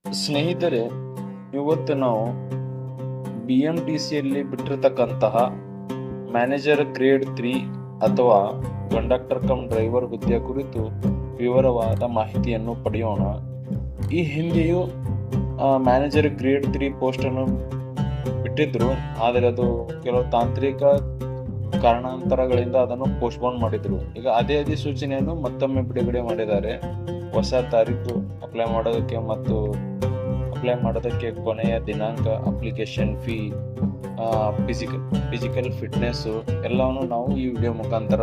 ಸ್ನೇಹಿತರೆ, ಇವತ್ತು ನಾವು BMTCಯಲ್ಲಿ ಬಿಟ್ಟಿರತಕ್ಕಂತಹ ಮ್ಯಾನೇಜರ್ ಗ್ರೇಡ್ 3 ಅಥವಾ ಕಂಡಕ್ಟರ್ ಕಮ್ ಡ್ರೈವರ್ ಹುದ್ದೆಯ ಕುರಿತು ವಿವರವಾದ ಮಾಹಿತಿಯನ್ನು ಪಡೆಯೋಣ. ಈ ಹಿಂದೆಯೂ ಮ್ಯಾನೇಜರ್ ಗ್ರೇಡ್ 3 ಪೋಸ್ಟನ್ನು ಬಿಟ್ಟಿದ್ರು, ಆದರೆ ಅದು ಕೆಲವು ತಾಂತ್ರಿಕ ಕಾರಣಾಂತರಗಳಿಂದ ಅದನ್ನು ಪೋಸ್ಟ್ಪೋನ್ ಮಾಡಿದ್ರು. ಈಗ ಅದೇ ಅಧಿಸೂಚನೆಯನ್ನು ಮತ್ತೊಮ್ಮೆ ಬಿಡುಗಡೆ ಮಾಡಿದ್ದಾರೆ. ಹೊಸ ತಾರೀಕು ಅಪ್ಲೈ ಮಾಡೋದಕ್ಕೆ ಕೊನೆಯ ದಿನಾಂಕ, ಅಪ್ಲಿಕೇಶನ್ ಫೀ, ಫಿಸಿಕಲ್ ಫಿಟ್ನೆಸ್ ಎಲ್ಲವನ್ನು ನಾವು ಈ ವಿಡಿಯೋ ಮುಖಾಂತರ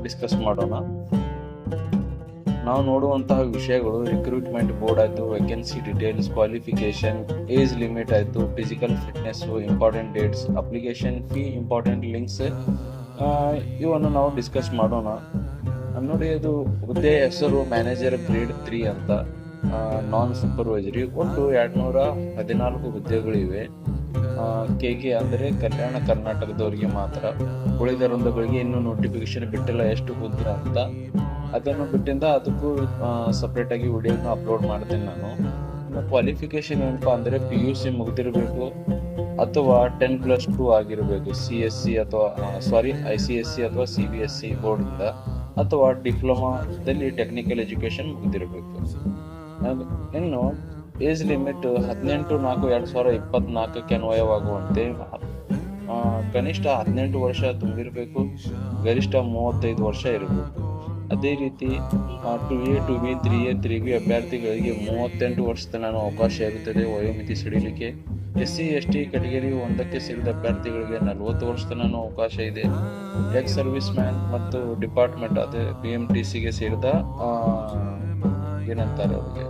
ಡಿಸ್ಕಸ್ ಮಾಡೋಣ. ನಾವು ನೋಡುವಂತಹ ವಿಷಯಗಳು: ರಿಕ್ರೂಟ್ಮೆಂಟ್ ಬೋರ್ಡ್ ಆಯಿತು, vacancy details, qualification, age limit ಆಯಿತು, physical fitness, important dates, application fee, important links ಇವನ್ನು ನಾವು ಡಿಸ್ಕಸ್ ಮಾಡೋಣ. ನೋಡಿ, ಅದು ಹುದ್ದೆಯ ಹೆಸರು ಮ್ಯಾನೇಜರ್ ಗ್ರೇಡ್ 3 ಅಂತ, ನಾನ್ ಸೂಪರ್ವೈಸರಿ. ಒಟ್ಟು 214 ಹುದ್ದೆಗಳಿವೆ. KK ಅಂದರೆ ಕಲ್ಯಾಣ ಕರ್ನಾಟಕದವರಿಗೆ ಮಾತ್ರ. ಉಳಿದ ವೃಂದಗಳಿಗೆ ಇನ್ನೂ ನೋಟಿಫಿಕೇಶನ್ ಬಿಟ್ಟಿಲ್ಲ ಎಷ್ಟು ಹುದ್ದೆ ಅಂತ. ಅದನ್ನು ಬಿಟ್ಟಿಂದ ಅದಕ್ಕೂ ಸಪ್ರೇಟ್ ಆಗಿ ವಿಡಿಯೋನ ಅಪ್ಲೋಡ್ ಮಾಡ್ತೇನೆ ನಾನು. ಕ್ವಾಲಿಫಿಕೇಶನ್ ಏನಪ್ಪ ಅಂದರೆ PUC ಮುಗಿದಿರಬೇಕು ಅಥವಾ 10+2 ಆಗಿರಬೇಕು. ICSC ಅಥವಾ CBSE ಬೋರ್ಡಿಂದ, ಅಥವಾ ಡಿಪ್ಲೊಮಾದಲ್ಲಿ ಟೆಕ್ನಿಕಲ್ ಎಜುಕೇಶನ್ ಮುಗಿದಿರಬೇಕು. ಇನ್ನು ಏಜ್ ಲಿಮಿಟ್ 18/4/2024 ಅನ್ವಯವಾಗುವಂತೆ ಕನಿಷ್ಠ 18 ವರ್ಷ ತುಂಬಿರಬೇಕು, ಗರಿಷ್ಠ 35 ವರ್ಷ ಇರಬೇಕು. ಅದೇ ರೀತಿ 2A, 2B, 3A, 3B ಅಭ್ಯರ್ಥಿಗಳಿಗೆ 38 ವರ್ಷ ತನಕ ಅವಕಾಶ ಇರುತ್ತದೆ ವಯೋಮಿತಿ ಸಡಿಲಿಕೆ. SC ST ಕೆಟಗರಿ 1ಕ್ಕೆ ಸೇರಿದ ಅಭ್ಯರ್ಥಿಗಳಿಗೆ 40 ವರ್ಷ ತನಕ ಅವಕಾಶ ಇದೆ. ಎಕ್ಸ್ ಸರ್ವಿಸ್ ಮ್ಯಾನ್ ಮತ್ತು ಡಿಪಾರ್ಟ್ಮೆಂಟ್ ಅದೇ BMTCಗೆ ಸೇರಿದ ಏನಂತಾರೆ ಅವರಿಗೆ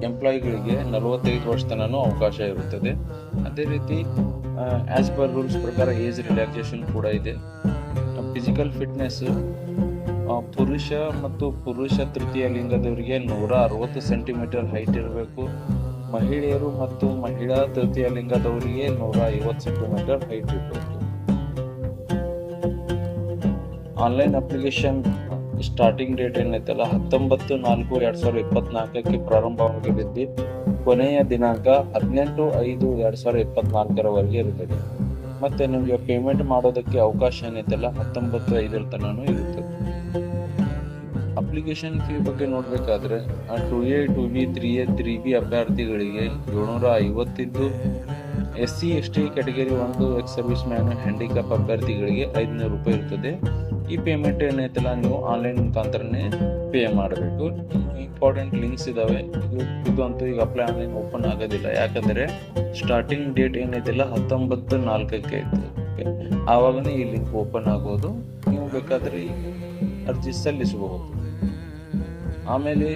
ಎಂಪ್ಲಾಯಿಗಳಿಗೆ 45 ವರ್ಷ ತನಕ ಅವಕಾಶ ಇರುತ್ತದೆ. ಅದೇ ರೀತಿ ಆಸ್ ಪರ್ ರೂಲ್ಸ್ ಪ್ರಕಾರ ಏಜ್ ರಿಲ್ಯಾಕ್ಸೇಷನ್ ಕೂಡ ಇದೆ. ಫಿಸಿಕಲ್ ಫಿಟ್ನೆಸ್ ಪುರುಷ ತೃತೀಯ ಲಿಂಗದವರಿಗೆ 160 ಸೆಂಟಿಮೀಟರ್ ಹೈಟ್ ಇರಬೇಕು. ಮಹಿಳೆಯರು ಮತ್ತು ಮಹಿಳಾ ತೃತೀಯ ಲಿಂಗದವರಿಗೆ 150 ಸೆಂಟಿಮೀಟರ್ ಹೈಟ್ ಇರಬೇಕು. ಆನ್ಲೈನ್ ಅಪ್ಲಿಕೇಶನ್ ಸ್ಟಾರ್ಟಿಂಗ್ ಡೇಟ್ ಏನೈತಲ್ಲ 19/4/2024 ಪ್ರಾರಂಭವಾಗಿದ್ದು ಕೊನೆಯ ದಿನಾಂಕ 18/5/2024 ಇರುತ್ತದೆ. ಮತ್ತೆ ನಿಮಗೆ ಪೇಮೆಂಟ್ ಮಾಡೋದಕ್ಕೆ ಅವಕಾಶ ಏನೈತಲ್ಲ 19/5 ತನಕ ಇರುತ್ತದೆ. ಅಪ್ಲಿಕೇಶನ್ ಫೀ ಬಗ್ಗೆ ನೋಡಬೇಕಾದ್ರೆ 2A, 2B, 3A, 3B ಅಭ್ಯರ್ಥಿಗಳಿಗೆ 750 ಇದ್ದು, SC ST category 1 ex service man handicap ಅಭ್ಯರ್ಥಿಗಳಿಗೆ 500 ರೂಪಾಯಿ ಇರ್ತದೆ. ಈ ಪೇಮೆಂಟ್ ಏನೈತಲ್ಲ ನೀವು ಆನ್ಲೈನ್ ಮುಖಾಂತರನೇ ಪೇ ಮಾಡಬೇಕು. ಇಂಪಾರ್ಟೆಂಟ್ ಲಿಂಕ್ಸ್ ಇದಾವೆ. ಇದು ಅಂತೂ ಈಗ ಅಪ್ಲೈ ಆನ್ಲೈನ್ ಓಪನ್ ಆಗೋದಿಲ್ಲ, ಯಾಕಂದರೆ ಸ್ಟಾರ್ಟಿಂಗ್ ಡೇಟ್ ಏನೈತಿಲ್ಲ 19/4 ಐತೆ. ಆವಾಗನೇ ಈ ಲಿಂಕ್ ಓಪನ್ ಆಗೋದು. ನೀವು ಬೇಕಾದರೆ ಅರ್ಜಿ ಸಲ್ಲಿಸಬಹುದು. ಆಮೇಲೆ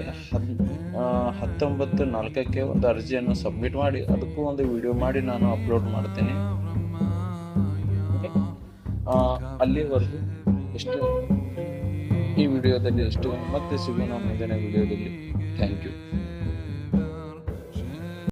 19/4 ಒಂದು ಅರ್ಜಿಯನ್ನು ಸಬ್ಮಿಟ್ ಮಾಡಿ ಅದಕ್ಕೂ ಒಂದು ವಿಡಿಯೋ ಮಾಡಿ ನಾನು ಅಪ್ಲೋಡ್ ಮಾಡ್ತೇನೆ. ಅಲ್ಲಿವರೆಗೂ ಈ ವಿಡಿಯೋದಲ್ಲಿ ಮತ್ತೆ ಸಿಗೋಣ ಮುಂದಿನ ವಿಡಿಯೋದಲ್ಲಿ. Thank you.